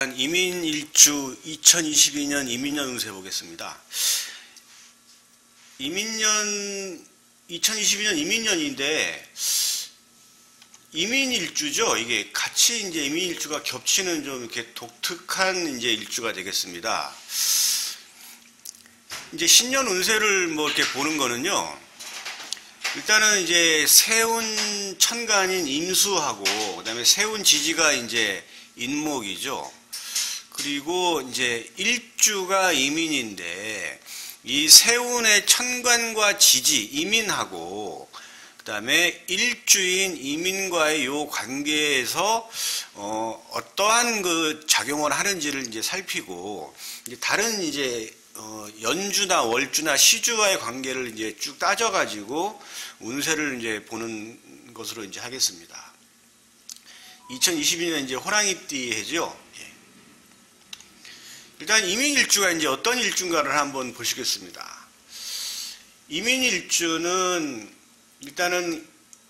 이민일주 2022년 이민년 운세 보겠습니다. 2022년 이민년인데 이민일주죠. 이게 같이 이제 이민일주가 겹치는 좀 이렇게 독특한 이제 일주가 되겠습니다. 이제 신년 운세를 뭐 이렇게 보는 거는요. 일단은 이제 세운 천간인 임수하고 그다음에 세운 지지가 이제 인목이죠. 그리고 이제 일주가 이민인데 이 세운의 천간과 지지 이민하고 그다음에 일주인 이민과의 요 관계에서 어떠한 그 작용을 하는지를 이제 살피고 이제 다른 이제 연주나 월주나 시주와의 관계를 이제 쭉 따져가지고 운세를 이제 보는 것으로 이제 하겠습니다. 2022년 이제 호랑이띠 해죠. 예. 일단 이민일주가 이제 어떤 일주인가를 한번 보시겠습니다. 이민일주는 일단은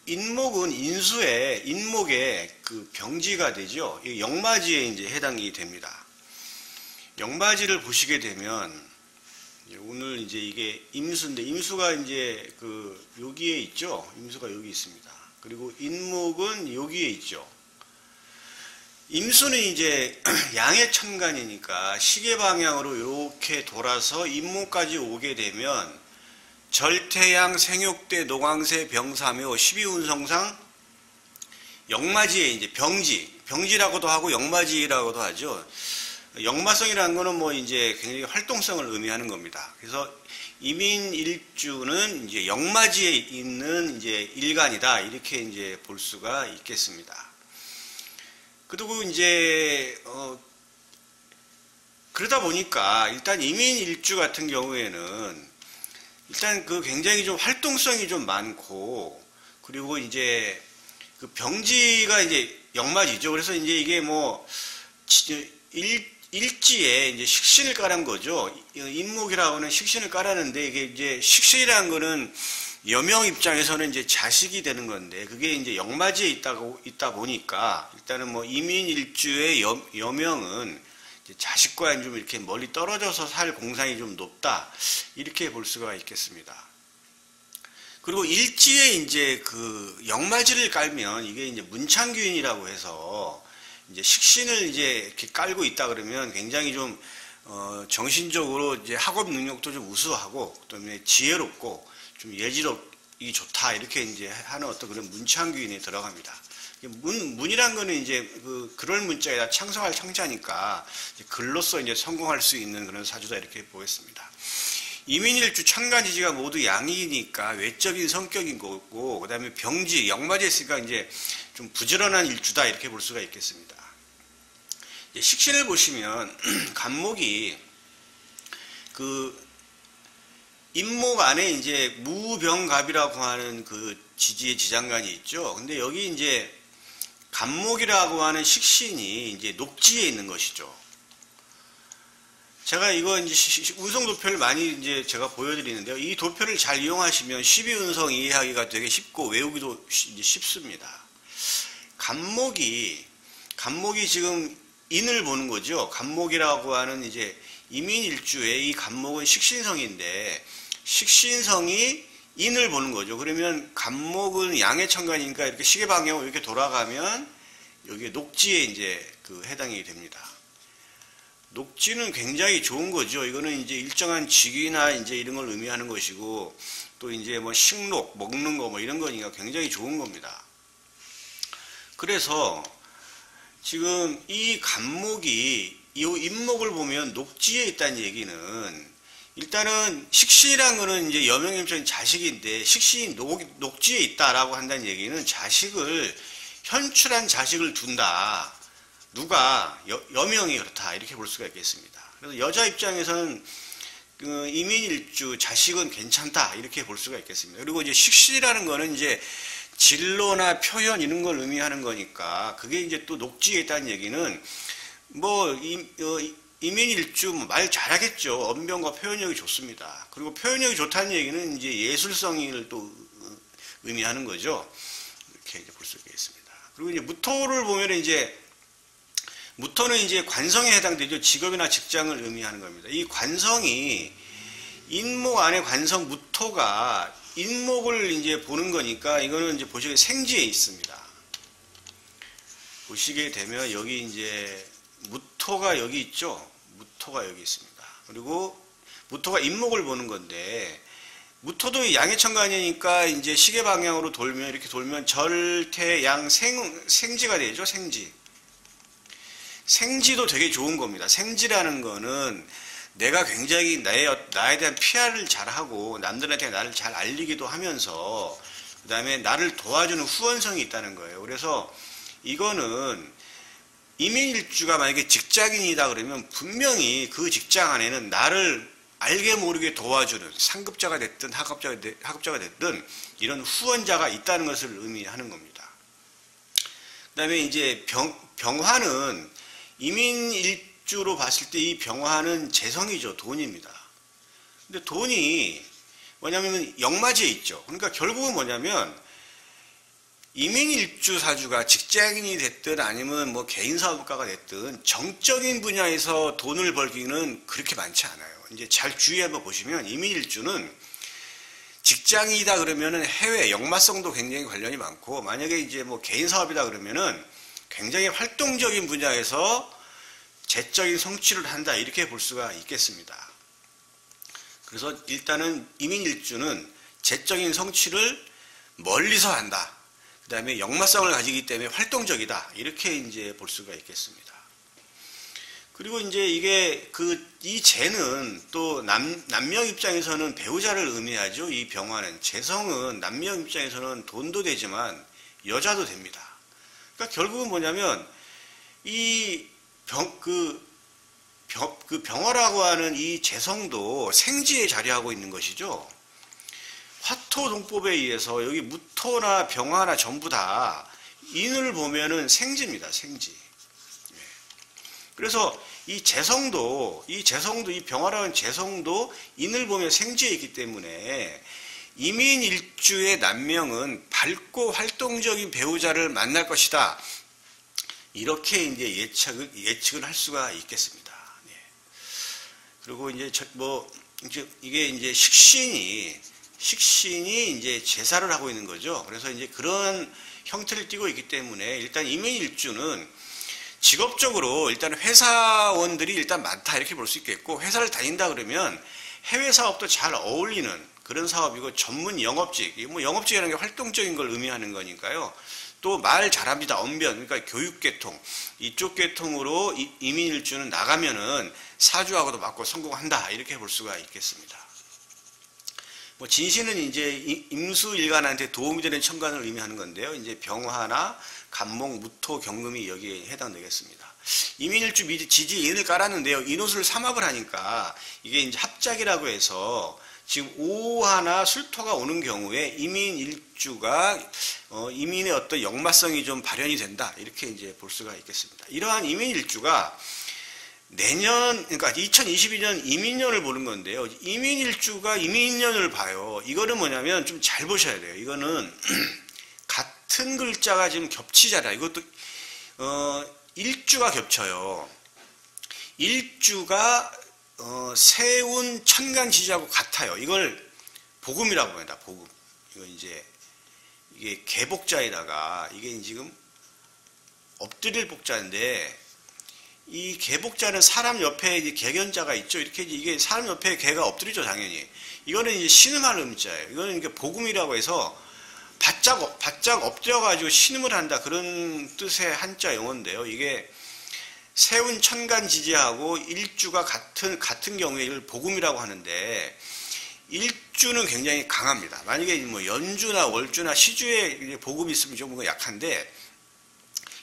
인목은 인목의 그 병지가 되죠. 영마지에 이제 해당이 됩니다. 영마지를 보시게 되면 오늘 이제 이게 임수인데 임수가 이제 그 여기에 있죠. 임수가 여기 있습니다. 그리고 인목은 여기에 있죠. 임수는 이제 양의 천간이니까 시계 방향으로 이렇게 돌아서 임목까지 오게 되면 절태양, 생육대, 노광세, 병사묘, 12운성상 영마지에 이제 병지라고도 하고 영마지라고도 하죠. 영마성이라는 거는 뭐 이제 굉장히 활동성을 의미하는 겁니다. 그래서 이민일주는 이제 영마지에 있는 이제 일간이다 이렇게 이제 볼 수가 있겠습니다. 그리고 이제 그러다 보니까 일단 이민일주 같은 경우에는 일단 그 굉장히 좀 활동성이 좀 많고 그리고 이제 그 병지가 이제 영마지죠. 그래서 이제 이게 뭐 일지에 이제 식신을 깔은 거죠. 인목이라고 하는 식신을 깔았는데 이게 이제 식신이라는 거는 여명 입장에서는 이제 자식이 되는 건데 그게 이제 영마지에 있다 보니까 일단은 뭐 이민일주의 여명은 이제 자식과 좀 이렇게 멀리 떨어져서 살 공산이 좀 높다 이렇게 볼 수가 있겠습니다. 그리고 일지에 이제 그 영마지를 깔면 이게 이제 문창귀인이라고 해서 이제 식신을 이제 이렇게 깔고 있다 그러면 굉장히 좀 정신적으로 이제 학업 능력도 좀 우수하고 그다음에 지혜롭고 좀 예지력이 좋다 이렇게 이제 하는 어떤 그런 문창귀인에 들어갑니다. 문이란 거는 이제 그럴 문자에다 창성할 창자니까 글로써 이제 성공할 수 있는 그런 사주다 이렇게 보겠습니다. 이민일주 천간지지가 모두 양이니까 외적인 성격인 거고 그다음에 병지 영마지에 있으니까 이제 좀 부지런한 일주다 이렇게 볼 수가 있겠습니다. 식신을 보시면 간목이 그 임목 안에 이제 무병갑이라고 하는 그 지지의 지장간이 있죠. 근데 여기 이제 간목이라고 하는 식신이 이제 녹지에 있는 것이죠. 제가 이거 이제 운성 도표를 많이 이제 제가 보여드리는데요. 이 도표를 잘 이용하시면 12운성 이해하기가 되게 쉽고 외우기도 이제 쉽습니다. 간목이 지금 인을 보는 거죠. 간목이라고 하는 이제 이민일주의 이 간목은 식신성인데 식신성이 인을 보는 거죠. 그러면 간목은 양의 천간이니까 이렇게 시계 방향으로 이렇게 돌아가면 여기에 녹지에 이제 그 해당이 됩니다. 녹지는 굉장히 좋은 거죠. 이거는 이제 일정한 직위나 이제 이런 걸 의미하는 것이고 또 이제 뭐 식록, 먹는 거 뭐 이런 거니까 굉장히 좋은 겁니다. 그래서 지금 이 간목이 이 임목을 보면 녹지에 있다는 얘기는 일단은 식신이라는 거는 이제 여명임적인 자식인데 식신이 녹지에 있다라고 한다는 얘기는 자식을 현출한 자식을 둔다. 누가 여명이 그렇다 이렇게 볼 수가 있겠습니다. 그래서 여자 입장에서는 그 이민일주 자식은 괜찮다 이렇게 볼 수가 있겠습니다. 그리고 이제 식신이라는 거는 이제 진로나 표현 이런 걸 의미하는 거니까 그게 이제 또 녹지에 있다는 얘기는 뭐 이민일주 말 잘하겠죠. 언변과 표현력이 좋습니다. 그리고 표현력이 좋다는 얘기는 이제 예술성을 또 의미하는 거죠. 이렇게 이제 볼 수 있겠습니다. 그리고 이제 무토를 보면 이제 무토는 이제 관성에 해당되죠. 직업이나 직장을 의미하는 겁니다. 이 관성이 인목 안에 관성 무토가 인목을 이제 보는 거니까 이거는 이제 보시게 생지에 있습니다. 보시게 되면 여기 이제 무토가 여기 있죠. 무토가 여기 있습니다. 그리고 무토가 인목을 보는 건데 무토도 양해천간이니까 이제 시계 방향으로 돌면 이렇게 돌면 절태양 생지가 되죠. 생지. 생지도 되게 좋은 겁니다. 생지라는 거는 내가 굉장히 나에 대한 PR을 잘하고 남들한테 나를 잘 알리기도 하면서 그 다음에 나를 도와주는 후원성이 있다는 거예요. 그래서 이거는 이민일주가 만약에 직장인이다 그러면 분명히 그 직장 안에는 나를 알게 모르게 도와주는 상급자가 됐든 하급자가 됐든 이런 후원자가 있다는 것을 의미하는 겁니다. 그 다음에 이제 병화는 이민일주로 봤을 때 이 병화는 재성이죠. 돈입니다. 근데 돈이 뭐냐면 역마지에 있죠. 그러니까 결국은 뭐냐면 이민일주 사주가 직장인이 됐든 아니면 뭐 개인사업가가 됐든 정적인 분야에서 돈을 벌기는 그렇게 많지 않아요. 이제 잘 주의 한번 보시면 이민일주는 직장이다 그러면은 해외 역마성도 굉장히 관련이 많고 만약에 이제 뭐 개인사업이다 그러면은 굉장히 활동적인 분야에서 재적인 성취를 한다 이렇게 볼 수가 있겠습니다. 그래서 일단은 이민일주는 재적인 성취를 멀리서 한다. 그 다음에 역마성을 가지기 때문에 활동적이다. 이렇게 이제 볼 수가 있겠습니다. 그리고 이제 이게 이 재는 또 남녀 입장에서는 배우자를 의미하죠. 이 병화는. 재성은 남녀 입장에서는 돈도 되지만 여자도 됩니다. 그러니까 결국은 뭐냐면 이 병화라고 하는 이 재성도 생지에 자리하고 있는 것이죠. 화토동법에 의해서 여기 무토나 병화나 전부 다 인을 보면은 생지입니다. 생지. 그래서 이 재성도 이 병화라는 재성도 인을 보면 생지에 있기 때문에 이민일주의 남명은 밝고 활동적인 배우자를 만날 것이다. 이렇게 이제 예측을 할 수가 있겠습니다. 네. 그리고 이제 이게 이제 식신이 이제 제사를 하고 있는 거죠. 그래서 이제 그런 형태를 띠고 있기 때문에 일단 이민일주는 직업적으로 일단 회사원들이 일단 많다 이렇게 볼 수 있겠고 회사를 다닌다 그러면 해외 사업도 잘 어울리는 그런 사업이고 전문 영업직, 뭐 영업직이라는 게 활동적인 걸 의미하는 거니까요. 또 말 잘합니다. 언변, 그러니까 교육계통 이쪽 계통으로 이민일주는 나가면은 사주하고도 맞고 성공한다 이렇게 볼 수가 있겠습니다. 뭐 진신은 이제 임수일간한테 도움이 되는 천간을 의미하는 건데요. 이제 병화나 간목, 무토, 경금이 여기에 해당되겠습니다. 이민일주 미리 지지인을 깔았는데요. 인옷을 삼합을 하니까 이게 이제 합작이라고 해서 지금 오화나 술토가 오는 경우에 이민일주가 이민의 어떤 역마성이 좀 발현이 된다 이렇게 이제 볼 수가 있겠습니다. 이러한 이민일주가 내년 그러니까 2022년 이민년을 보는 건데요. 이민일주가 이민년을 봐요. 이거는 뭐냐면 좀 잘 보셔야 돼요. 이거는 같은 글자가 지금 겹치잖아요. 이것도 일주가 겹쳐요. 일주가 세운 천간지지하고 같아요. 이걸 복음이라고 합니다. 복음. 이거 이게 개복자에다가 이게 지금 엎드릴 복자인데 이 개복자는 사람 옆에 이제 개견자가 있죠. 이렇게 이게 사람 옆에 개가 엎드리죠, 당연히. 이거는 이제 신음할 음자예요. 이거는 이게 복음이라고 해서 바짝 엎드려가지고 신음을 한다 그런 뜻의 한자 용어인데요. 이게 세운 천간지지하고 일주가 같은 경우에 이걸 복음이라고 하는데 일주는 굉장히 강합니다. 만약에 뭐 연주나 월주나 시주에 복음이 있으면 좀 약한데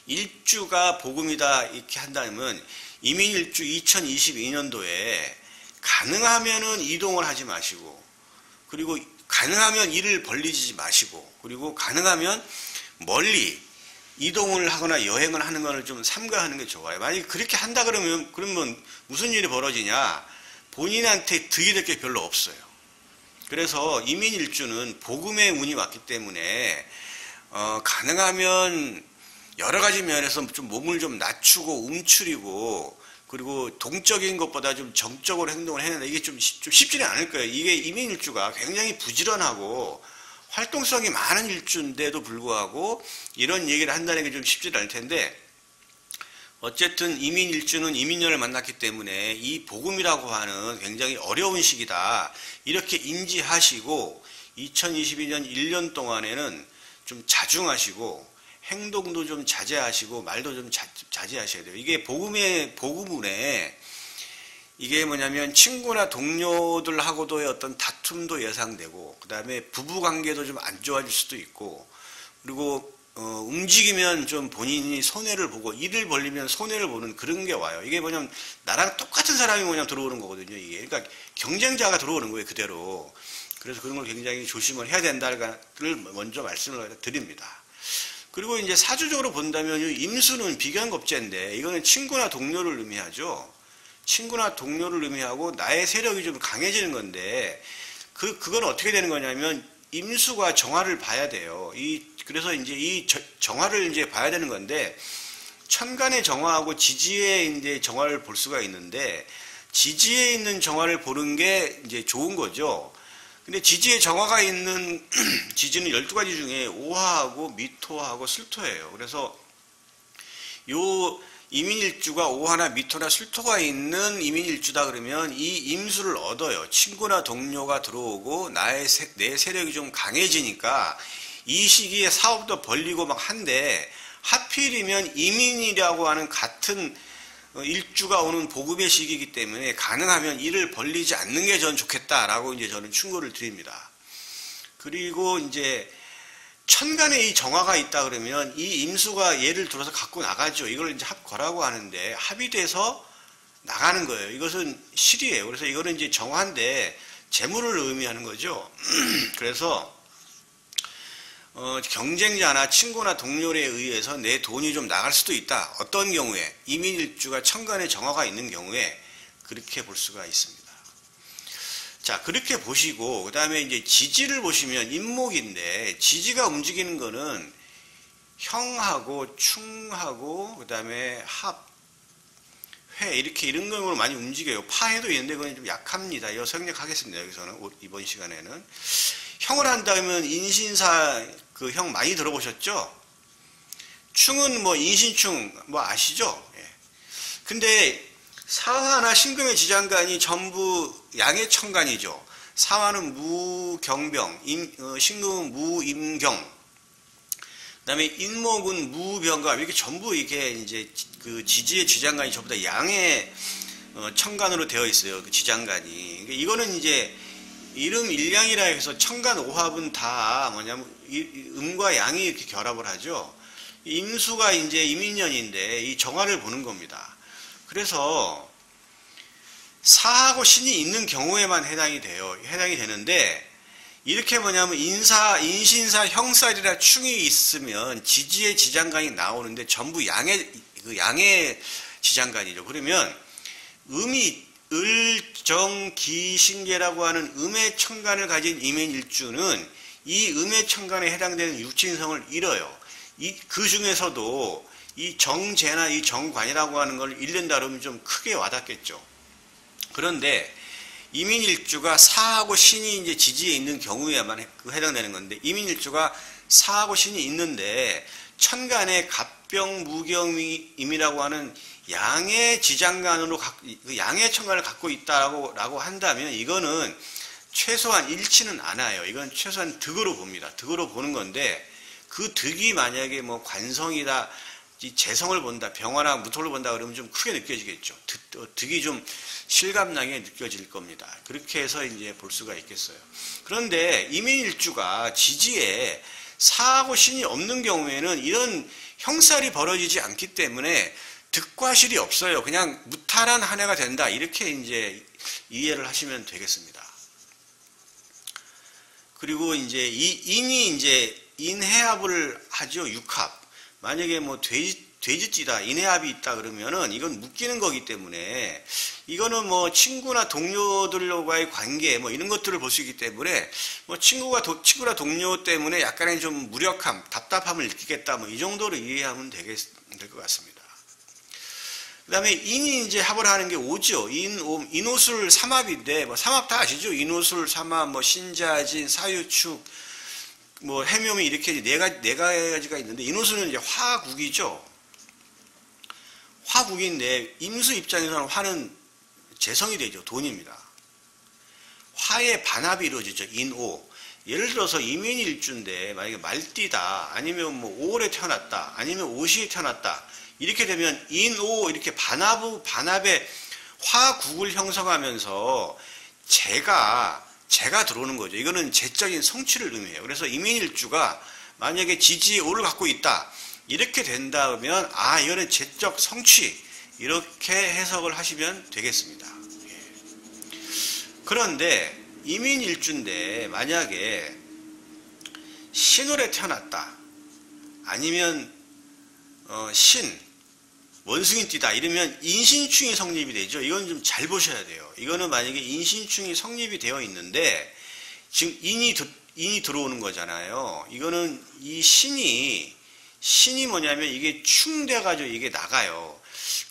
일주가 복음이다 이렇게 한다면 이민일주 2022년도에 가능하면은 이동을 하지 마시고 그리고 가능하면 일을 벌리지 마시고 그리고 가능하면 멀리 이동을 하거나 여행을 하는 것을 좀 삼가하는 게 좋아요. 만약에 그렇게 한다 그러면 무슨 일이 벌어지냐? 본인한테 득이 될 게 별로 없어요. 그래서 이민일주는 복음의 운이 왔기 때문에 가능하면 여러 가지 면에서 좀 몸을 좀 낮추고 움츠리고 그리고 동적인 것보다 좀 정적으로 행동을 해야 되는데 이게 좀 쉽지는 않을 거예요. 이게 이민일주가 굉장히 부지런하고 활동성이 많은 일주인데도 불구하고 이런 얘기를 한다는 게 좀 쉽지 않을 텐데 어쨌든 이민일주는 이민년을 만났기 때문에 이 복음이라고 하는 굉장히 어려운 시기다. 이렇게 인지하시고 2022년 1년 동안에는 좀 자중하시고 행동도 좀 자제하시고 말도 좀 자제하셔야 돼요. 이게 복음운에 이게 뭐냐면 친구나 동료들하고도의 어떤 다툼도 예상되고 그 다음에 부부관계도 좀 안 좋아질 수도 있고 그리고 움직이면 좀 본인이 손해를 보고 일을 벌리면 손해를 보는 그런 게 와요. 이게 뭐냐면 나랑 똑같은 사람이 뭐냐면 들어오는 거거든요. 이게 그러니까 경쟁자가 들어오는 거예요. 그대로. 그래서 그런 걸 굉장히 조심을 해야 된다를 먼저 말씀을 드립니다. 그리고 이제 사주적으로 본다면 임수는 비견겁제인데 이거는 친구나 동료를 의미하죠. 친구나 동료를 의미하고 나의 세력이 좀 강해지는 건데 그건 어떻게 되는 거냐면 임수가 정화를 봐야 돼요. 그래서 이제 이 정화를 이제 봐야 되는 건데 천간의 정화하고 지지의 이제 정화를 볼 수가 있는데 지지에 있는 정화를 보는 게 이제 좋은 거죠. 근데 지지에 정화가 있는 지지는 12가지 중에 오화하고 미토하고 술토예요. 그래서 요 이민일주가 오화나 미토나 술토가 있는 이민일주다 그러면 이 임수를 얻어요. 친구나 동료가 들어오고 내 세력이 좀 강해지니까 이 시기에 사업도 벌리고 막 한데 하필이면 이민이라고 하는 같은 일주가 오는 복음의 시기이기 때문에 가능하면 일을 벌리지 않는 게 전 좋겠다라고 이제 저는 충고를 드립니다. 그리고 이제 천간에 이 정화가 있다 그러면 이 임수가 예를 들어서 갖고 나가죠. 이걸 이제 합거라고 하는데 합이 돼서 나가는 거예요. 이것은 실이에요. 그래서 이거는 이제 정화인데 재물을 의미하는 거죠. 그래서 경쟁자나 친구나 동료에 의해서 내 돈이 좀 나갈 수도 있다. 어떤 경우에 이민일주가 천간에 정화가 있는 경우에 그렇게 볼 수가 있습니다. 자, 그렇게 보시고 그다음에 이제 지지를 보시면 임목인데 지지가 움직이는 거는 형하고 충하고 그다음에 합, 회 이렇게 이런 경우로 많이 움직여요. 파해도 있는데 그건 좀 약합니다. 이거 생략하겠습니다. 여기서는 이번 시간에는 형을 한다면 인신사 그 형 많이 들어보셨죠? 충은 뭐 인신충 뭐 아시죠? 예. 근데 사화나 신금의 지장간이 전부 양의 천간이죠. 사화는 무경병, 신금은 무임경, 그다음에 인목은 무병감 이렇게 전부 이게 이제 그 지지의 지장간이 전부 다 양의 천간으로 되어 있어요. 그 지장간이. 그러니까 이거는 이제 이름 일양이라 해서 천간 오합은 다 뭐냐면 음과 양이 이렇게 결합을 하죠. 임수가 이제 임인년인데 이 정화를 보는 겁니다. 그래서 사하고 신이 있는 경우에만 해당이 되는데 이렇게 뭐냐면 인신사, 형살이라 충이 있으면 지지의 지장간이 나오는데 전부 양의 지장간이죠. 그러면 음이 을정기신계라고 하는 음의 천간을 가진 임인일주는 이 음의 천간에 해당되는 육친성을 잃어요. 그 중에서도 이 정제나 이 정관이라고 하는 걸 잃는다 그러면 좀 크게 와닿겠죠. 그런데 이민일주가 사하고 신이 이제 지지에 있는 경우에만 해당되는 건데 이민일주가 사하고 신이 있는데 천간에 갑병 무경임이라고 하는 양의 지장간으로 양의 천간을 갖고 있다라고 한다면 이거는 최소한 잃지는 않아요. 이건 최소한 득으로 봅니다. 득으로 보는 건데 그 득이 만약에 뭐 관성이다, 재성을 본다, 병화나 무토를 본다 그러면 좀 크게 느껴지겠죠. 득이 좀 실감나게 느껴질 겁니다. 그렇게 해서 이제 볼 수가 있겠어요. 그런데 이민일주가 지지에 사하고 신이 없는 경우에는 이런 형살이 벌어지지 않기 때문에 득과 실이 없어요. 그냥 무탈한 한 해가 된다. 이렇게 이제 이해를 하시면 되겠습니다. 그리고 이제 이 인이 이제 인해합을 하죠. 육합. 만약에 뭐 돼지띠다, 인해합이 있다 그러면은 이건 묶이는 거기 때문에 이거는 뭐 친구나 동료들과의 관계 뭐 이런 것들을 볼 수 있기 때문에 뭐 친구나 동료 때문에 약간의 좀 무력함, 답답함을 느끼겠다 뭐 이 정도로 이해하면 될 것 같습니다. 그 다음에 인이 이제 합을 하는 게 오죠. 인오술 삼합인데, 뭐 삼합 다 아시죠? 인오술 삼합, 뭐 신자진, 사유축, 뭐 해묘미 이렇게 네 가지가 있는데, 인오술은 이제 화국이죠. 화국인데, 임수 입장에서는 화는 재성이 되죠. 돈입니다. 화의 반합이 이루어지죠. 인오. 예를 들어서 이민일주인데, 만약에 말띠다, 아니면 뭐 5월에 태어났다, 아니면 오시에 태어났다, 이렇게 되면 인오 이렇게 반합의 화국을 형성하면서 재가 들어오는 거죠. 이거는 재적인 성취를 의미해요. 그래서 이민일주가 만약에 지지에 오를 갖고 있다 이렇게 된다면 이거는 재적 성취 이렇게 해석을 하시면 되겠습니다. 그런데 이민일주인데 만약에 신월에 태어났다 아니면 원숭이띠다 이러면 인신충이 성립이 되죠. 이건 좀 잘 보셔야 돼요. 이거는 만약에 인신충이 성립이 되어 있는데 지금 인이 들어오는 거잖아요. 이거는 이 신이 뭐냐면 이게 충돼가지고 이게 나가요.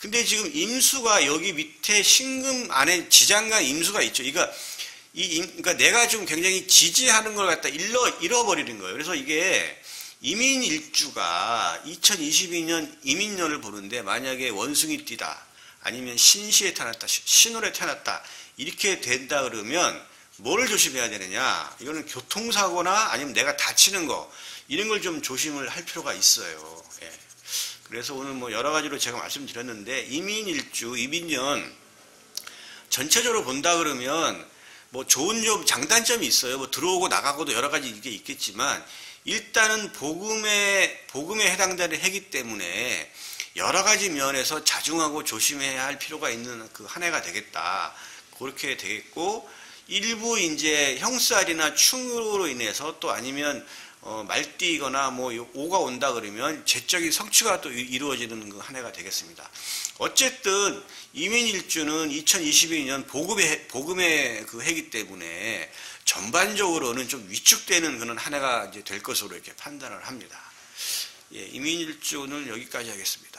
근데 지금 임수가 여기 밑에 신금 안에 지장과 임수가 있죠. 그러니까 내가 좀 굉장히 지지하는 걸 갖다 잃어버리는 거예요. 그래서 이게 이민일주가 2022년 이민년을 보는데 만약에 원숭이띠다 아니면 신시에 태어났다 신월에 태어났다 이렇게 된다 그러면 뭐를 조심해야 되느냐, 이거는 교통사고나 아니면 내가 다치는 거 이런 걸 좀 조심을 할 필요가 있어요. 그래서 오늘 뭐 여러 가지로 제가 말씀드렸는데 이민일주 이민년 전체적으로 본다 그러면 뭐 좋은 점 장단점이 있어요. 뭐 들어오고 나가고도 여러 가지 이게 있겠지만 일단은 복음에 해당되는 해기 때문에 여러 가지 면에서 자중하고 조심해야 할 필요가 있는 그 한 해가 되겠다. 그렇게 되겠고, 일부 이제 형살이나 충으로 인해서 또 아니면 말띠거나 뭐 오가 온다 그러면 재적인 성취가 또 이루어지는 그 한 해가 되겠습니다. 어쨌든 이민일주는 2022년 복음의 그 해기 때문에 전반적으로는 좀 위축되는 그런 한 해가 이제 될 것으로 이렇게 판단을 합니다. 이민일주는 여기까지 하겠습니다.